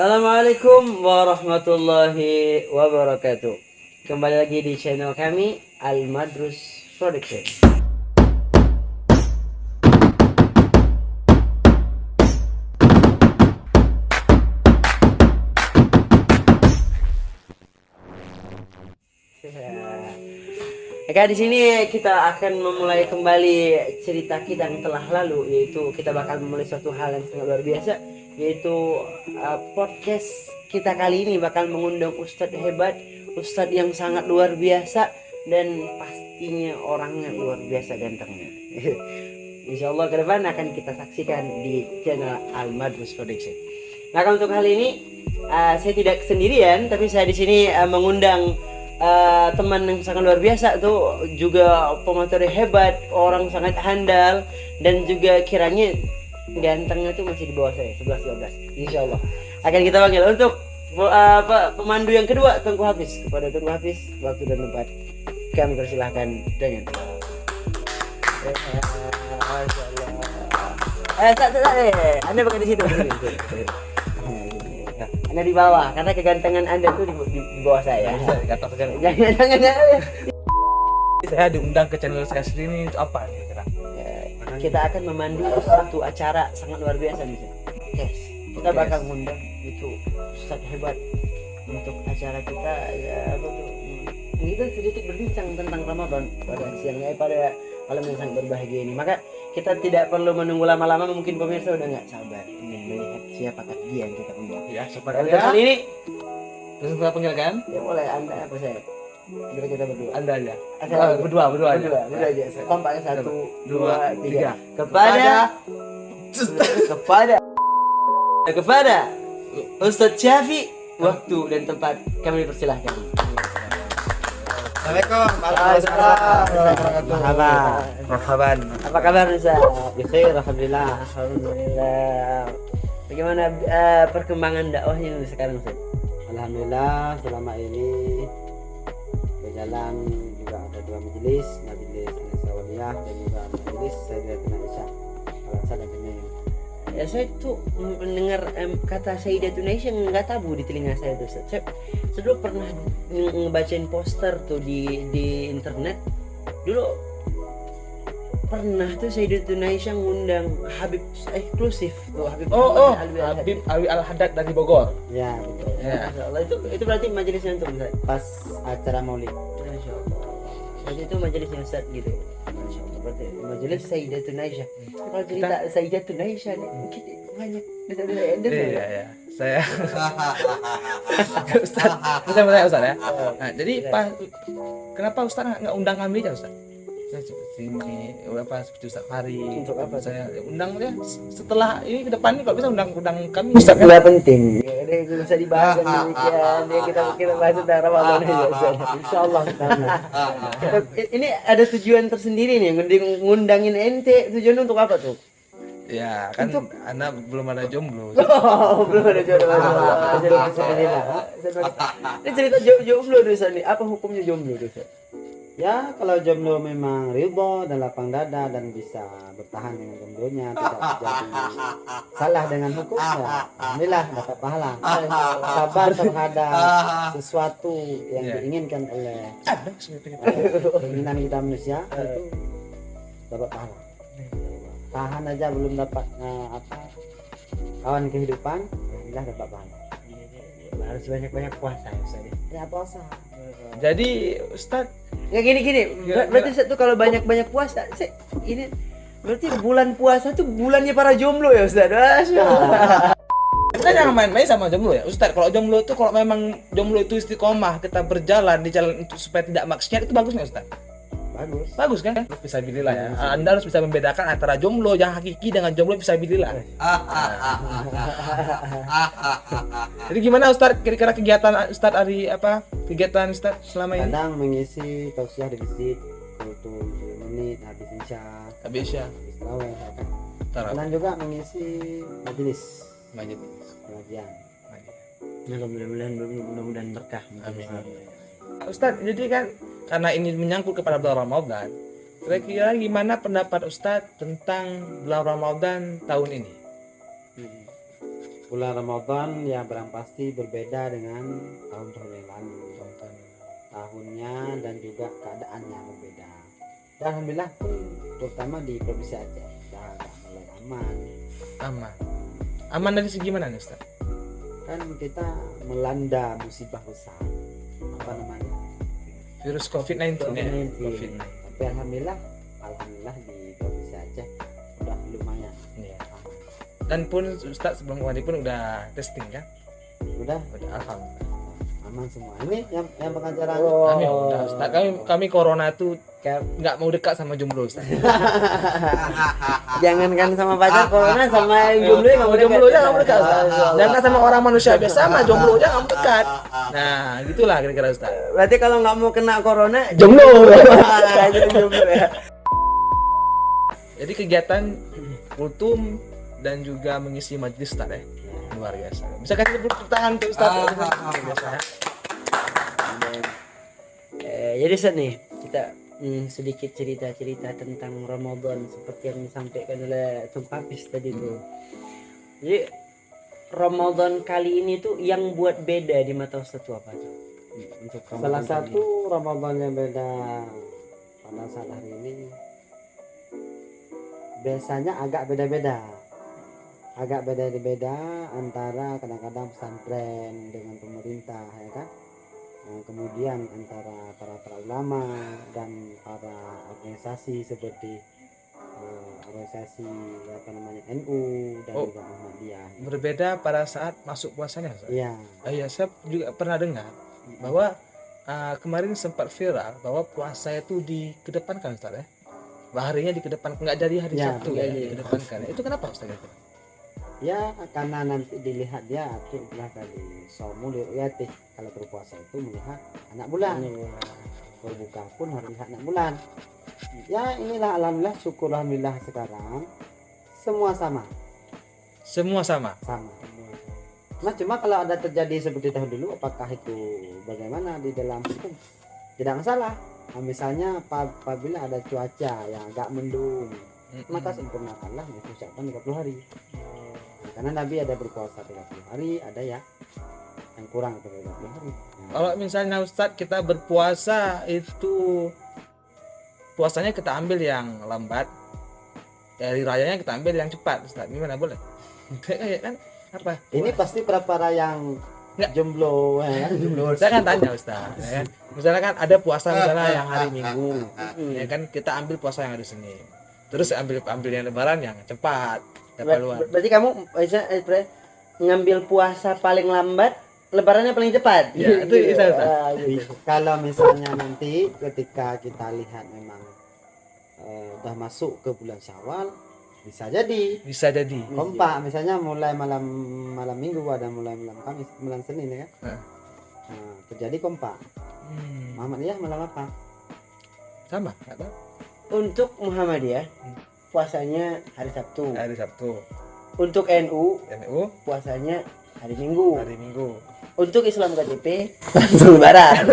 Assalamualaikum warahmatullahi wabarakatuh. Kembali lagi di channel kami Al-Madrus Production. Oke, di sini kita akan memulai kembali cerita kita yang telah lalu, yaitu kita bakal memulai suatu hal yang sangat luar biasa, yaitu podcast kita kali ini bakal mengundang ustadz hebat, ustadz yang sangat luar biasa dan pastinya orangnya luar biasa gantengnya. Insya Allah ke depan akan kita saksikan di channel Al-Madrus Production. Nah, untuk kali ini saya tidak sendirian, tapi saya di sini mengundang teman yang sangat luar biasa tuh, juga pemateri hebat, orang sangat handal, dan juga kiranya gantengnya tuh masih di bawah saya 11-12. Insya Allah akan kita panggil untuk pemandu yang kedua, Tengku Hafiz. Kepada Tengku Hafiz, waktu dan tempat kami persilahkan dengan Anda bukan di situ. Anda di bawah, karena kegantengan Anda tuh di bawah saya. Jangan. Saya diundang ke channel saya sendiri ini untuk apa kira-kira? Kita akan memandu suatu acara sangat luar biasa nih. Yes. Kita bakal mengundang itu ustadz hebat untuk acara kita, ya betul. Kita sedikit berbincang tentang Ramadan pada siangnya, pada malam yang sangat berbahagia ini. Maka kita tidak perlu menunggu lama-lama, mungkin pemirsa udah nggak sabar ingin melihat siapakah dia yang kita undang. Ya, seperti kali ini terus kita panggilkan. Ya boleh, Anda apa saya? Kita berdua. Anda aja. Berdua aja. Kompaknya 1, 2, 3. Kepada Ustadz Syafi, waktu dan tempat kami persilahkan. Assalamualaikum warahmatullahi wabarakatuh. Marhaban. Apa kabar Ustaz? Bikhair, alhamdulillah. Bagaimana perkembangan dakwahnya sekarang Ustaz? Alhamdulillah, selama ini berjalan juga ada 2 majelis Sawaliyah dan juga majelis Sayyidatuna Aisyah Al-Aqsa dan Benin. Ya, saya tuh mendengar kata Sayyidatuna Aisyah nggak tabu di telinga saya tuh Ustaz. Saya dulu pernah ngebacain poster tuh di internet. Dulu pernah tuh Sayyidatuna Aisyah ngundang Habib eksklusif tuh, Habib Alwi Al-Haddad dari Bogor. Ya, betul. Ya. Masyaallah, itu berarti majelisnya untuk Ustaz. Pas acara Maulid. Masyaallah. Berarti itu majelisnya Ustaz gitu. Masyaallah. Berarti majelis Sayyidatuna Aisyah. Kalau cerita Sayyidatuna Aisyah nih mungkin banyak bisa ender. Iya. Saya Ustaz, saya bertanya Ustaz ya. Nah, jadi kenapa Ustaz nggak undang kami aja Ustaz? Saya sini seperti Ustaz Fahri. Untuk apa? Saya undang ya setelah ini ke depan kalau bisa undang kami. Ustaz nggak penting. Ya, ini bisa dibahas demikian. Ya, kita bahas tentang Ramadan aja Ustaz. Insyaallah. Ini ada tujuan tersendiri nih ngundangin ente. Tujuan untuk apa tuh? Ya kan anak belum ada jomblo. Oh, belum ada jodoh. Ini cerita jomblo Ustaz nih. Apa hukumnya jomblo Ustaz? Ya, kalau jomblo memang ridho dan lapang dada dan bisa bertahan dengan jomblonya, tidak jadi salah dengan hukum, ya alhamdulillah dapat pahala. Sabar terhadap sesuatu yang diinginkan oleh keinginan kita manusia, itu dapat pahala. Tahan aja belum dapat kawan kehidupan, alhamdulillah dapat pahala. Harus banyak puasa Ustaz. Ya, puasa. Jadi Ustaz Ya gini. Berarti Ustaz tuh kalau banyak puasa, ini berarti bulan puasa tuh bulannya para jomblo ya Ustaz. kita jangan main-main sama jomblo ya Ustaz. Kalau jomblo itu, kalau memang jomblo itu istiqomah, kita berjalan di jalan untuk supaya tidak maksiat, itu bagus nggak Ustaz? Bagus kan? Fisabilillah ya. Anda harus bisa membedakan antara jomblo yang hakiki dengan jomblo fisabilillah. Jadi gimana Ustaz, kira-kira kegiatan Ustaz hari apa? Kegiatan Ustaz selama ini? Kadang mengisi tausiah di masjid untuk 10 menit habis isya. Habis ya. Tarawih. Kadang juga mengisi majelis pengajian. Mudah-mudahan berkah. Amin. Ustaz, jadi kan karena ini menyangkut kepada bulan Ramadan, kira-kira gimana pendapat Ustaz tentang bulan Ramadan tahun ini? bulan Ramadan ya barang pasti berbeda dengan tahun-tahun yang lalu. Tahunnya dan juga keadaannya berbeda. Dan alhamdulillah pun terutama di Provinsi Aceh sudah agak mulai aman. Aman dari segi mana nih Ustaz? Kan kita melanda musibah besar, apa namanya, Virus COVID-19 ya. COVID-19. Tapi alhamdulillah di Provinsi Aceh udah lumayan Iya. aman. Dan pun Ustaz sebelum kemarin pun udah testing kan? Udah Alhamdulillah. aman semua. Ini yang pengacara Kami udah Ustaz. Kami corona tuh nggak mau dekat sama jomblo Ustaz. Jangankan sama pacar corona, sama yang jomblo nggak mau Jomblo dekat. jangan dekat Ustaz. Jangan sama orang manusia biasa, sama jomblo jangan dekat. Nah, gitulah kira-kira Ustaz. Berarti kalau nggak mau kena corona, jomblo. Jadi jomblo ya. Jadi kegiatan kultum dan juga mengisi majelis Ustaz ya. Luar biasa. Bisa kasih tepuk tangan untuk Ustaz. Luar biasa ya. Jadi Ustaz nih, kita sedikit cerita-cerita tentang Ramadan seperti yang disampaikan oleh Tung Papis tadi tuh. Jadi Ramadan kali ini tuh yang buat beda di mata Ustaz tuh apa tuh? Untuk Ramadan salah kali satu Ramadan yang beda pada saat hari ini biasanya agak beda-beda antara kadang-kadang pesantren dengan pemerintah ya kan. Nah, kemudian antara para ulama dan para organisasi seperti organisasi apa namanya NU dan juga Muhammadiyah. Berbeda pada saat masuk puasanya Ustaz. Iya. Iya, saya juga pernah dengar bahwa kemarin sempat viral bahwa puasa itu dikedepankan Ustaz ya. Harinya dikedepankan, nggak dari hari Ya, Sabtu ya, dikedepankan. Itu kenapa Ustaz? Ya karena nanti dilihat dia itulah tadi somu liru'yati, kalau berpuasa itu melihat anak bulan, berbuka pun harus lihat anak bulan. Ya inilah alhamdulillah, syukur alhamdulillah sekarang semua sama. Nah cuma kalau ada terjadi seperti tahun dulu, apakah itu bagaimana di dalam hukum? Tidak masalah. Nah, misalnya apabila ada cuaca yang agak mendung, maka sempurnakanlah ucapan 30 hari. Nah, karena Nabi ada berpuasa 30 hari, ada ya yang kurang dari 30 hari. Nah, Kalau misalnya Ustadz kita berpuasa itu puasanya kita ambil yang lambat, dari rayanya kita ambil yang cepat Ustadz, gimana boleh? Kayak kan apa? ini pasti para yang Nggak. jomblo ya kan? Saya kan tanya Ustadz, ya kan? Misalnya kan ada puasa misalnya yang hari Minggu, ya kan kita ambil puasa yang hari Senin, terus ambil yang Lebaran yang cepat, luar. Berarti kamu bisa ngambil puasa paling lambat, Lebarannya paling cepat. Ya, itu bisa Ustadz. Kalau misalnya nanti ketika kita lihat memang udah masuk ke bulan Syawal, bisa jadi kompak, misalnya mulai malam Minggu, ada mulai malam Kamis, malam Senin ya kan. Nah, terjadi kompak. Muhammadiyah malam apa? Sama, nggak tahu. Untuk Muhammadiyah puasanya hari Sabtu. Hari Sabtu. Untuk NU puasanya hari Minggu. Untuk Islam KTP langsung Lebaran.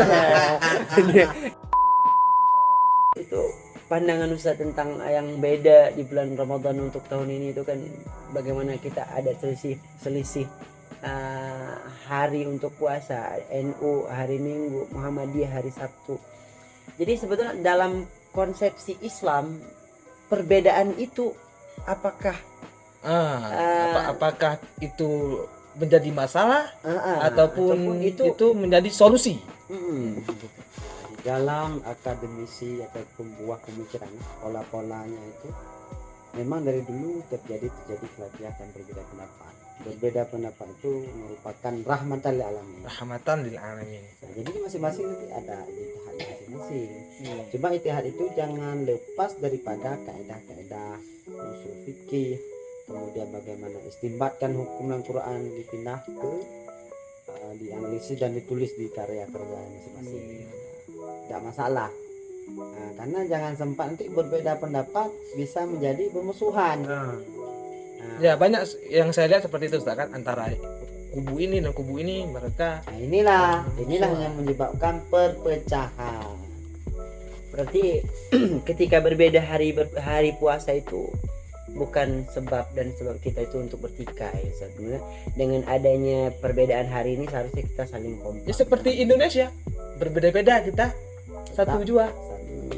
Itu pandangan Ustaz tentang yang beda di bulan Ramadan untuk tahun ini itu kan bagaimana kita ada selisih hari untuk puasa, NU hari Minggu, Muhammadiyah hari Sabtu. Jadi sebetulnya dalam konsepsi Islam perbedaan itu apakah apakah itu menjadi masalah ataupun itu menjadi solusi? Dalam akademisi atau pembuat pemikiran, pola-polanya itu memang dari dulu terjadi kelihatan berbeda pendapat itu merupakan rahmatan lil alamin. Nah, jadi masing-masing nanti ada ijtihad masing-masing. Cuma ijtihad itu jangan lepas daripada kaidah-kaidah usul fikih, kemudian bagaimana istinbatkan hukum dan Quran dipindah ke dianalisis dan ditulis di karya-karya masing-masing. Tidak masalah. Nah, karena jangan sempat nanti berbeda pendapat bisa menjadi bermusuhan. Ya banyak yang saya lihat seperti itu Ustaz, kan antara kubu ini dan kubu ini mereka. Nah, inilah yang menyebabkan perpecahan. Berarti ketika berbeda hari puasa itu bukan sebab dan sebab kita itu untuk bertikai. Sebenarnya dengan adanya perbedaan hari ini seharusnya kita saling kompak. Ya seperti Indonesia, berbeda-beda kita satu jua.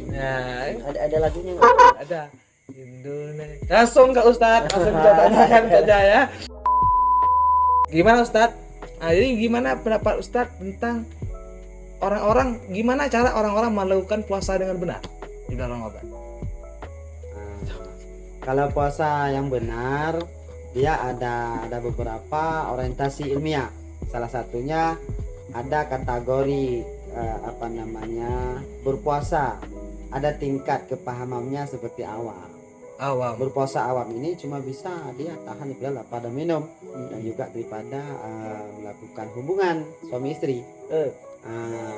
Nah, Ada lagunya nggak? ada Indonesia. Langsung Kak Ustadz, langsung kita tanyakan saja ya. Gimana Ustadz? Nah, jadi gimana pendapat Ustadz tentang orang-orang, gimana cara orang-orang melakukan puasa dengan benar di bulan Ramadan? Kalau puasa yang benar, dia ada beberapa orientasi ilmiah. Salah satunya ada kategori berpuasa. Ada tingkat kepahamannya seperti awam. Berpuasa awam ini cuma bisa dia tahan daripada pada minum dan juga daripada melakukan hubungan suami istri.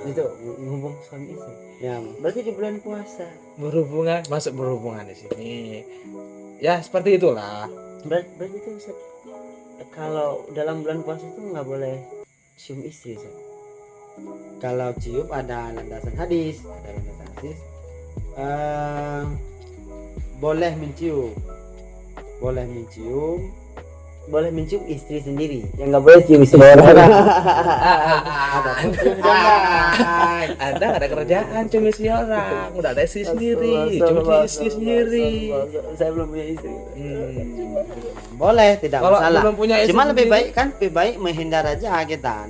Itu ngomong suami istri. Ya, Berarti di bulan puasa. Masuk berhubungan di sini. Ya seperti itulah. Berarti itu Ustaz, kalau dalam bulan puasa itu nggak boleh cium istri, Ustaz. kalau cium ada landasan hadis, boleh mencium, Boleh mencium istri sendiri, yang nggak boleh cium istri orang. ada pun cium janda. Anda nggak ada kerjaan, cuma istri orang, udah ada istri sendiri, cuma istri sendiri. Saya belum punya istri. Boleh, tidak Kalau masalah. belum punya istri Cuma lebih sendiri, lebih baik menghindar aja kita,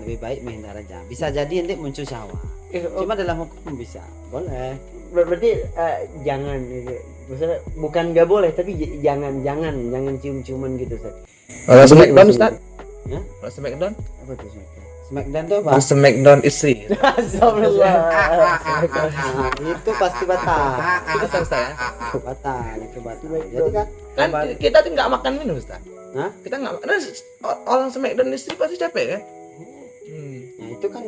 bisa jadi nanti muncul syahwat. Cuma dalam hukum bisa, boleh. Berarti jangan, maksudnya bukan nggak boleh, tapi jangan cium-ciuman gitu, Ustaz. Kalau Smackdown Ustaz? Ya? Kalau Smackdown? Apa tuh Smackdown tuh apa? Smackdown istri. Astagfirullah. Itu pasti batal. Itu Ustaz ya. Batal. Jadi Kan kita tuh nggak makan minum Ustaz. Hah? Kita nggak makan. Orang Smackdown istri pasti capek kan? Nah, itu kan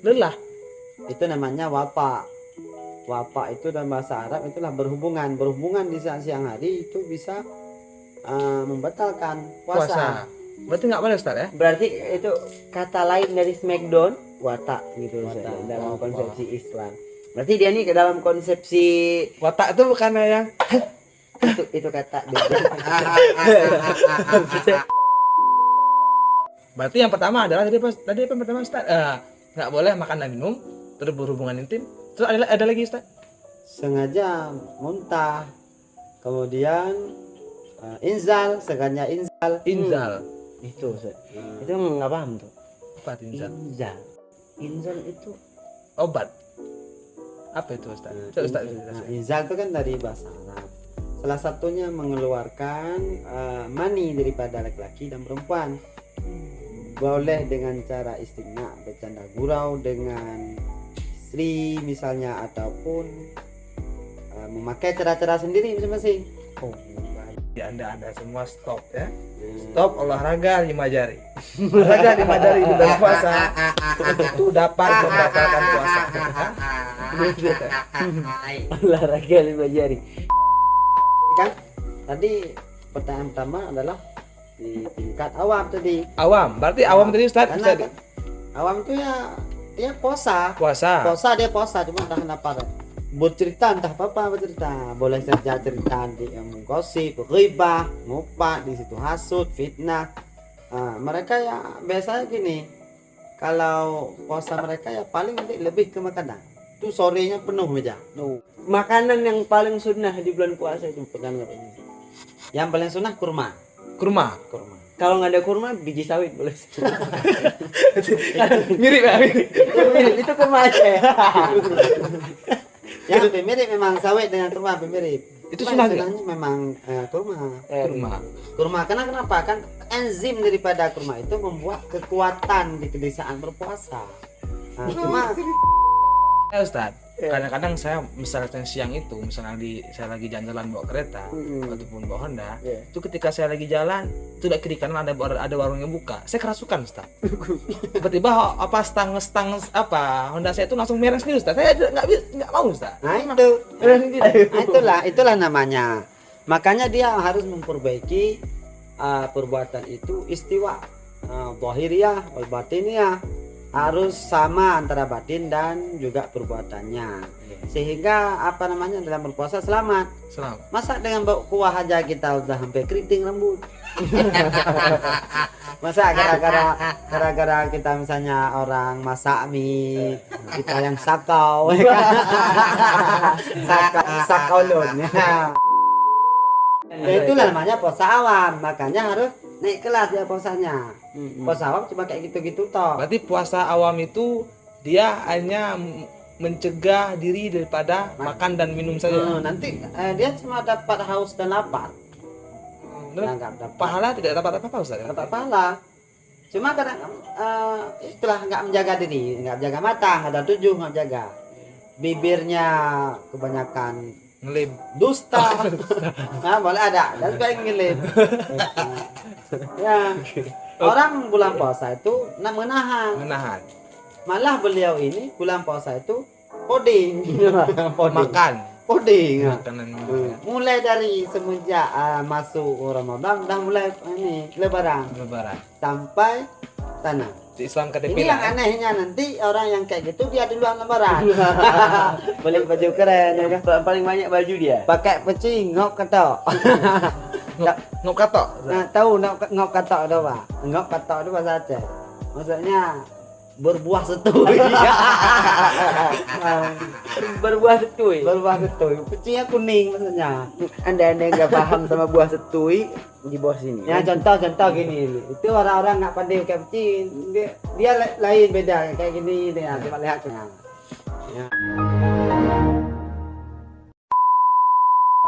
Lelah. itu namanya wapa itu dalam bahasa Arab itulah berhubungan di saat siang hari itu bisa membatalkan puasa. Berarti nggak boleh Ustaz ya? Berarti itu kata lain dari smackdown, watak gitu, Ustaz, Watak. dalam konsepsi Islam. Berarti dia nih ke dalam konsepsi Watak itu bukan yang itu kata. berarti yang pertama adalah tadi apa pertama Ustaz? Nggak boleh makan dan minum, terus berhubungan intim. Terus ada lagi Ustaz? Sengaja muntah, kemudian inzal, sengaja Inzal. Itu, Ustaz. Itu nggak paham tuh. Apa itu inzal? Inzal itu Obat. Apa itu Ustaz? Coba Ustaz jelasin. inzal itu kan dari bahasa Arab. Salah satunya mengeluarkan mani daripada laki-laki dan perempuan. Boleh dengan cara istimna, bercanda gurau dengan istri misalnya, ataupun memakai cara-cara sendiri masing-masing. Oh, Anda semua stop ya. Stop olahraga 5 jari. Olahraga 5 jari di bulan puasa itu dapat membatalkan puasa. olahraga 5 jari. Kan tadi pertanyaan pertama adalah di tingkat awam tadi. Awam, berarti awam tadi Ustaz Karena bisa kan awam itu ya puasa dia puasa cuma entah kenapa bercerita entah apa bercerita, boleh saja cerita di gosip, ghibah, ngupat di situ, hasut, fitnah. Mereka ya biasanya gini, kalau puasa mereka ya paling nanti lebih ke makanan itu, sorenya penuh meja. Makanan yang paling sunnah di bulan puasa itu pekan apa? Yang paling sunnah kurma. Kalau nggak ada kurma, biji sawit boleh. mirip ya. Itu kurma aja ya. Yang lebih mirip memang sawit dengan kurma, lebih mirip. Itu Cuma sunnah ya? istilahnya memang kurma. Kurma. Kenapa? Kan enzim daripada kurma itu membuat kekuatan di saat berpuasa. Cuma Ya Ustaz, kadang-kadang saya misalnya siang itu, saya lagi jalan-jalan bawa kereta ataupun bawa Honda, itu ketika saya lagi jalan, itu kiri kanan ada warung yang buka, saya kerasukan Ustaz. Tiba-tiba stang Honda saya itu langsung merah sendiri Ustaz. Saya nggak mau Ustaz. itulah namanya. Makanya dia harus memperbaiki perbuatan itu istiwa, zahiriyah wal batiniyah. harus sama antara batin dan juga perbuatannya. Sehingga dalam berpuasa selamat. Masa dengan bau kuah aja kita udah hampir keriting rambut. Masa gara-gara kita misalnya orang masak mie, kita yang sakau. sakau lun. Ya itulah namanya puasa awam, makanya harus naik kelas ya puasanya. Puasa awam cuma kayak gitu-gitu toh. Berarti puasa awam itu dia hanya mencegah diri daripada makan dan minum saja. Nanti dia cuma dapat haus dan lapar. Nggak dapat pahala, tidak dapat apa-apa Ustaz. Dapat pahala. Cuma kadang itulah nggak menjaga diri, nggak menjaga mata, nggak ada tujuh, nggak menjaga. Bibirnya kebanyakan ngelip, dusta. Nah, boleh ada dan juga yang ngelip. Ya. Orang bulan puasa itu menahan. Malah beliau ini bulan puasa itu poding. Makan. Poding. Makanan. Mulai dari semenjak masuk Ramadan dah mulai ini lebaran sampai sana. Islam KTP. Ini yang anehnya nanti orang yang kayak gitu dia duluan lebaran. Beli baju keren ya kan. Paling banyak baju dia. Pakai peci ngok katok. Ngok katok. Nah, tahu ngok katok itu Pak? Ngok katok itu bahasa Aceh. Maksudnya berbuah setui. Berbuah setui. Berbuah setui. Pecinya kuning maksudnya. Anda nggak paham sama buah setui di bawah sini. Ya contoh gini. Itu orang-orang nggak pandai pakai peci. Dia lain beda kayak gini dia. Coba lihat ya.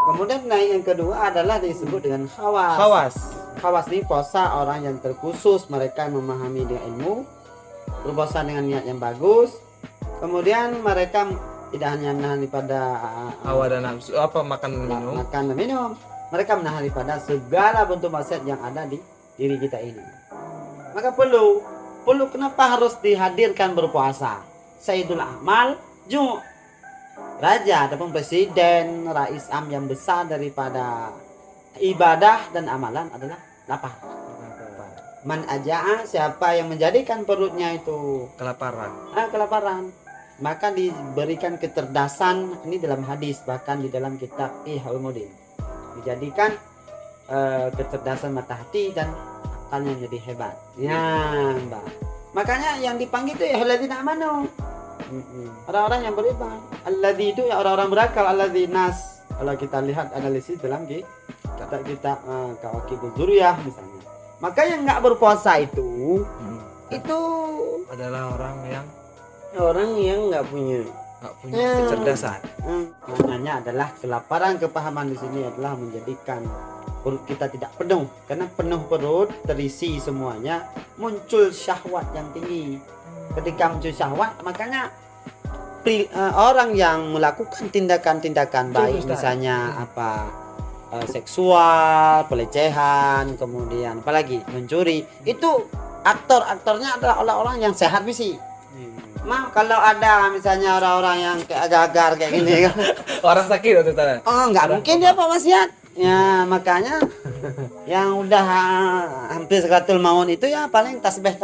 Kemudian naik yang kedua adalah disebut dengan khawas. Khawas ini puasa orang yang terkhusus, mereka memahami dengan ilmu, berpuasa dengan niat yang bagus. Kemudian mereka tidak hanya menahan daripada hawa dan nafsu makan dan minum. Mereka menahan daripada segala bentuk maksiat yang ada di diri kita ini. Maka perlu kenapa harus dihadirkan berpuasa? Sayyidul Amal, raja ataupun presiden, rais am yang besar daripada ibadah dan amalan adalah lapar. Man aja'a, siapa yang menjadikan perutnya itu kelaparan, maka diberikan kecerdasan. Ini dalam hadis, bahkan di dalam kitab Ihulumuddin dijadikan kecerdasan mata hati dan akalnya menjadi hebat. Ya, Mbak. Makanya yang dipanggil itu alladzina amanu. Orang-orang yang beriman. Alladzi itu ya orang-orang berakal, alladzi nas. Kalau kita lihat analisis dalam kita Kawakibul Dzurriyah misalnya. Maka yang nggak berpuasa itu adalah orang yang nggak punya kecerdasan. Maknanya adalah kelaparan. Kepahaman di sini adalah menjadikan perut kita tidak penuh. Karena penuh perut terisi semuanya, muncul syahwat yang tinggi. Ketika muncul syahwat, makanya orang yang melakukan tindakan-tindakan baik, misalnya seksual, pelecehan, kemudian apalagi mencuri, itu aktornya adalah orang-orang yang sehat visi. Kalau ada misalnya orang-orang yang kayak agar-agar kayak gini orang sakit waktu itu. nggak mungkin dia apa maksiat. Ya makanya yang udah hampir sekatul maut itu ya paling tasbih.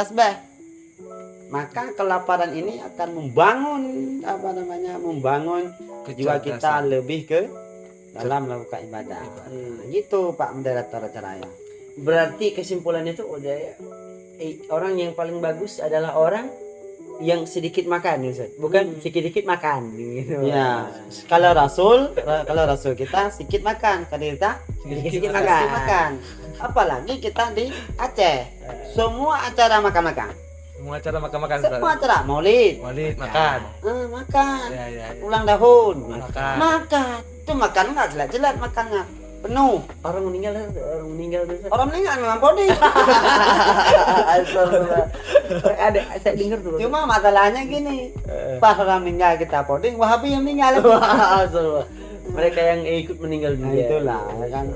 Maka kelaparan ini akan membangun jiwa kita lebih ke dalam melakukan ibadah. Gitu Pak Moderator acaranya. Berarti kesimpulannya itu orang yang paling bagus adalah orang yang sedikit makan, Ustaz. Bukan sedikit makan gitu. Ya. Kalau Rasul kita sedikit makan, kalau kita sedikit makan. Apalagi kita di Aceh. Semua acara makan-makan. Semua acara Semua acara Maulid makan. Makan. Ya. Ulang tahun Makan. Itu makan nggak jelas makannya penuh. Orang meninggal Memang body. Ada saya dengar tuh. Cuma masalahnya gini, pas orang meninggal kita poding, Wahabi yang meninggal. Mereka yang ikut meninggal juga. Itulah kan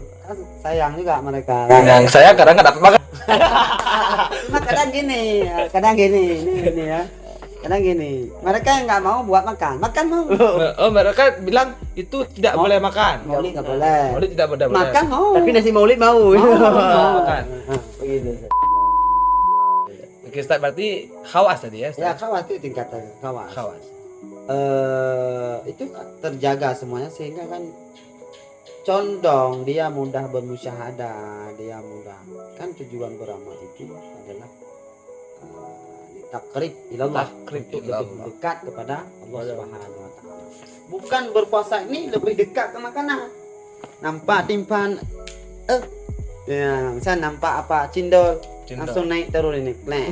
sayang juga mereka. Yang saya kadang nggak dapat makan. Cuma kadang gini ya. Kadang gini, mereka yang nggak mau buat makan mau. Mereka bilang itu tidak boleh makan. Maulid nggak boleh. Maulid tidak boleh. Makan mau. Tapi nasi maulid mau. Makan. Begitu. Oke Ustaz, berarti khawas tadi ya Ya Ustaz? khawas itu tingkatan khawas. Khawas. Itu terjaga semuanya sehingga kan condong dia mudah bermusyahadah, dia mudah, kan tujuan beramal itu adalah takrib ilallah, Takrib untuk ilallah. lebih dekat kepada Allah Subhanahu wa taala. Bukan berpuasa ini lebih dekat ke makanan. Nampak timpan ya, misalnya nampak apa cindol, langsung naik terus ini klek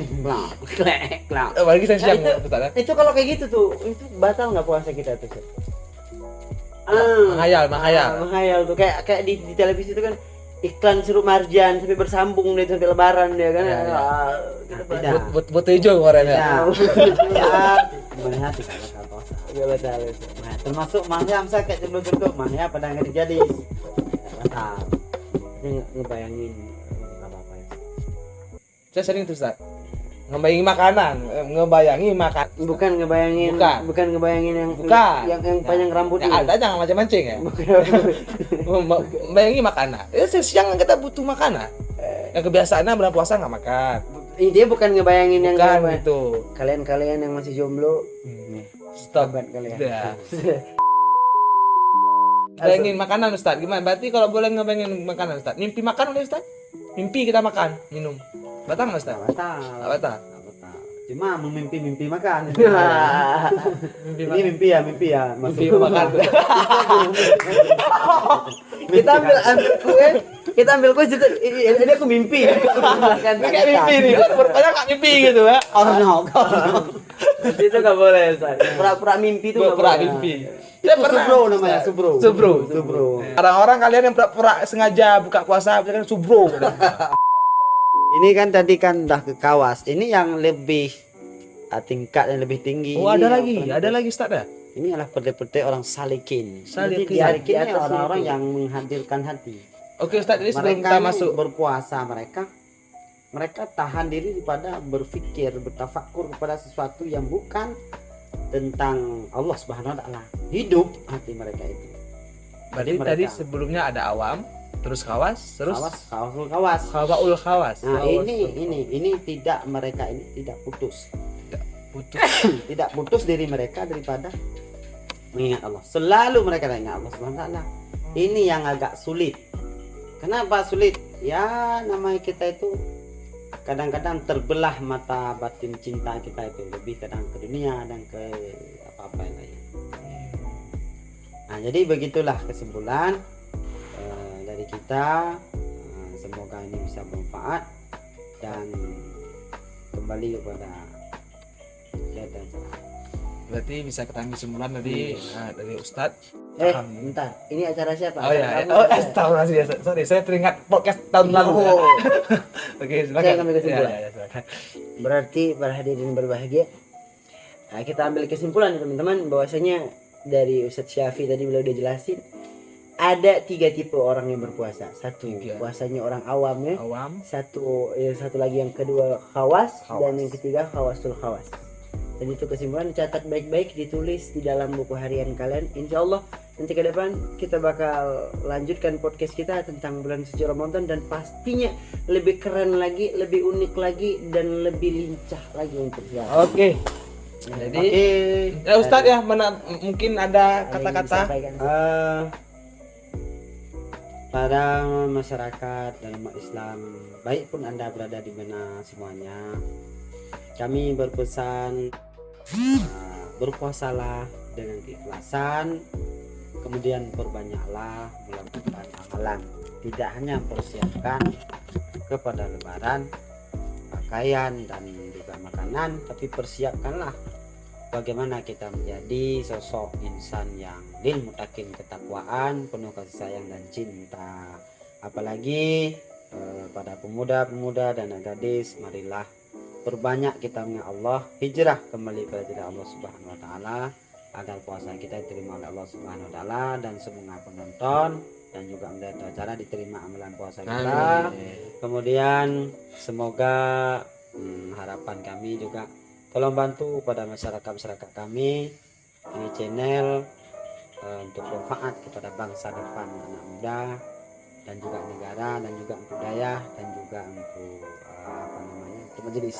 klek klek. Apalagi saya siang Nah, Ustaz ya? Itu kalau kayak gitu tuh, itu batal nggak puasa kita tuh? Seth? Menghayal tuh kayak di televisi itu kan iklan sirup marjan sampai bersambung deh sampai lebaran dia kan. Ya, ya. Kita Tidak. Buat hijau kemarin ya. Ya, sebenarnya tidak bakal puasa. Nggak batal. Nah, termasuk mahya saya kayak contoh-contoh mahya pada nggak jadi batal. Ini ngebayangin nggak apa-apa ya. Saya sering tuh Ustaz. Ngebayangi makanan, Bukan ngebayangin, Bukan. bukan ngebayangin yang Bukan. yang panjang rambut Ya, itu. ada jangan macam-macam ya. Membayangi makanan. Itu siang kita butuh makanan. Yang kebiasaannya bulan puasa nggak makan. Intinya bukan ngebayangin yang Bukan apa. gitu. Kalian yang masih jomblo, Stop. sahabat kalian. Udah. Bayangin makanan Ustaz. Gimana? Berarti kalau boleh ngebayangin makanan Ustaz. Mimpi makan boleh Ustaz? Mimpi kita makan, minum. Batal nggak Ustaz? Batal. Nggak batal. Nggak batal. Cuma memimpi-mimpi makan. Mimpi Ini mimpi ya. Mimpi makan. Kita ambil kue, kita ambil kue ini aku mimpi. Kan Kayak mimpi nih. Banyak nggak mimpi gitu ya? Oh no. Itu nggak boleh, Ustaz. Pura-pura mimpi itu nggak Pura boleh. mimpi. Itu subro namanya, subro. Subro. Orang-orang kalian yang pura-pura sengaja buka puasa, kan subro. Ini kan tadi kan udah ke kawas. Ini yang lebih tingkat yang lebih tinggi. Oh, Ini ada yang lagi, paling- ada lagi Ustaz ya? Ini adalah pete-pete orang salikin. Salikin. Salikin Di ini atas orang-orang itu. yang menghadirkan hati. Oke Ustaz, jadi sebelum Mereka kita ini masuk berpuasa, mereka tahan diri daripada berpikir, bertafakur kepada sesuatu yang bukan tentang Allah Subhanahu wa taala. Hidup hati mereka itu. berarti mereka- tadi sebelumnya ada awam, terus kawas, terus Kawas. khawaul khawas. Nah, Khawas. ini tidak, mereka ini tidak putus. Putus. Tidak putus diri mereka daripada mengingat Allah. Selalu mereka ingat Allah Subhanahu wa taala. Ini yang agak sulit. Kenapa sulit? Ya, namanya kita itu kadang-kadang terbelah mata batin cinta kita itu, lebih kadang ke dunia dan ke apa-apa yang lain. Nah, jadi begitulah kesimpulan dari kita. Semoga ini bisa bermanfaat dan kembali kepada kegiatan salah. Berarti bisa kita ambil kesimpulan dari Ustadz. Bentar. Ini acara siapa? Oh ya, Acara kamu? tahu lah ya. Sorry, saya teringat podcast tahun lalu. Ya. Oh. Oke, silakan. Saya ambil kesimpulan. Ya, silakan. Berarti para hadirin berbahagia, nah, kita ambil kesimpulan ya, teman-teman, bahwasanya dari Ustadz Syafi tadi beliau udah jelasin ada 3 tipe orang yang berpuasa. Satu, 3. puasanya orang awam ya. Awam. Satu lagi yang kedua khawas, Khawas. dan yang ketiga khawasul khawas. Jadi itu kesimpulan, catat baik-baik, ditulis di dalam buku harian kalian. Insya Allah nanti ke depan kita bakal lanjutkan podcast kita tentang bulan suci Ramadan, dan pastinya lebih keren lagi, lebih unik lagi, dan lebih lincah lagi untuk siapa. Oke. Jadi ya Ustadz ya, mungkin ada kata-kata. Pada masyarakat dan umat Islam, baik pun Anda berada di mana semuanya, kami berpesan berpuasalah dengan keikhlasan, kemudian perbanyaklah melakukan amalan. Tidak hanya persiapkan kepada lebaran pakaian dan juga makanan, tapi persiapkanlah bagaimana kita menjadi sosok insan yang lil mutakin, ketakwaan, penuh kasih sayang dan cinta. Apalagi pada pemuda-pemuda dan gadis, marilah perbanyak kita mengingat Allah, hijrah kembali kepada Allah Subhanahu wa taala, agar puasa kita diterima oleh Allah Subhanahu wa taala, dan semoga penonton dan juga melihat acara diterima amalan puasa kita. Kemudian semoga harapan kami juga tolong bantu pada masyarakat kami ini channel untuk bermanfaat kepada bangsa depan, anak muda, dan juga negara, dan juga untuk budaya, dan juga untuk untuk majelis.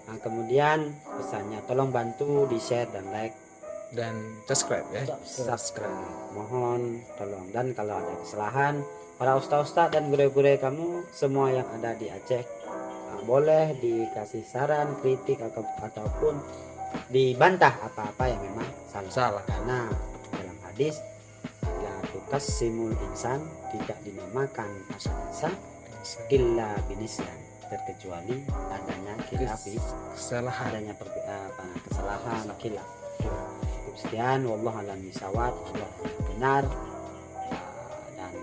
Nah, kemudian pesannya tolong bantu di share dan like Dan subscribe ya. subscribe, mohon tolong. Dan kalau ada kesalahan para ustaz-ustaz dan guru-guru kamu semua yang ada di Aceh, boleh dikasih saran, kritik ataupun dibantah apa-apa yang memang salah. Karena dalam hadis la tuqassimul insan, tidak dinamakan insan illa binisyan, terkecuali adanya khilaf, Kesalahan. adanya kesalahan khilaf. Sekian, wallahu a'lam bishawab. Allah benar dan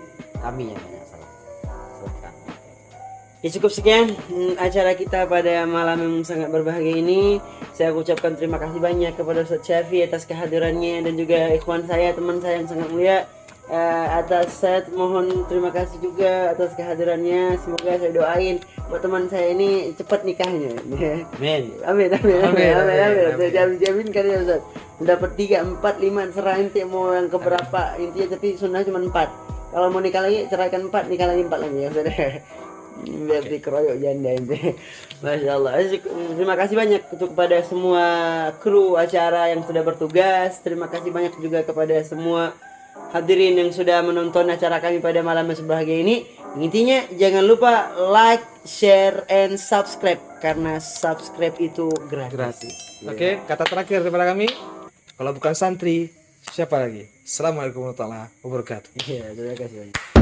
kami yang banyak salah. Silakan. Ya cukup sekian acara kita pada malam yang sangat berbahagia ini. Saya ucapkan terima kasih banyak kepada Ustaz Syafi atas kehadirannya, dan juga ikhwan saya, teman saya yang sangat mulia. Atas saya mohon terima kasih juga atas kehadirannya. Semoga saya doain buat teman saya ini cepat nikahnya. Amin. Amin. Jamin kan ya Ustaz. Dapat 3, 4, 5 serah inti mau yang keberapa intinya, tapi sunnah cuma 4. Kalau mau nikah lagi ceraikan 4, nikah lagi 4 lagi ya Ustaz. Biar dikeroyok janda inti. Masya Allah. Terima kasih banyak untuk kepada semua kru acara yang sudah bertugas. Terima kasih banyak juga kepada semua hadirin yang sudah menonton acara kami pada malam yang berbahagia ini. Intinya jangan lupa like, share, and subscribe, karena subscribe itu gratis. Oke, kata terakhir daripada kami, kalau bukan santri siapa lagi? Assalamualaikum warahmatullahi wabarakatuh. Iya, terima kasih banyak.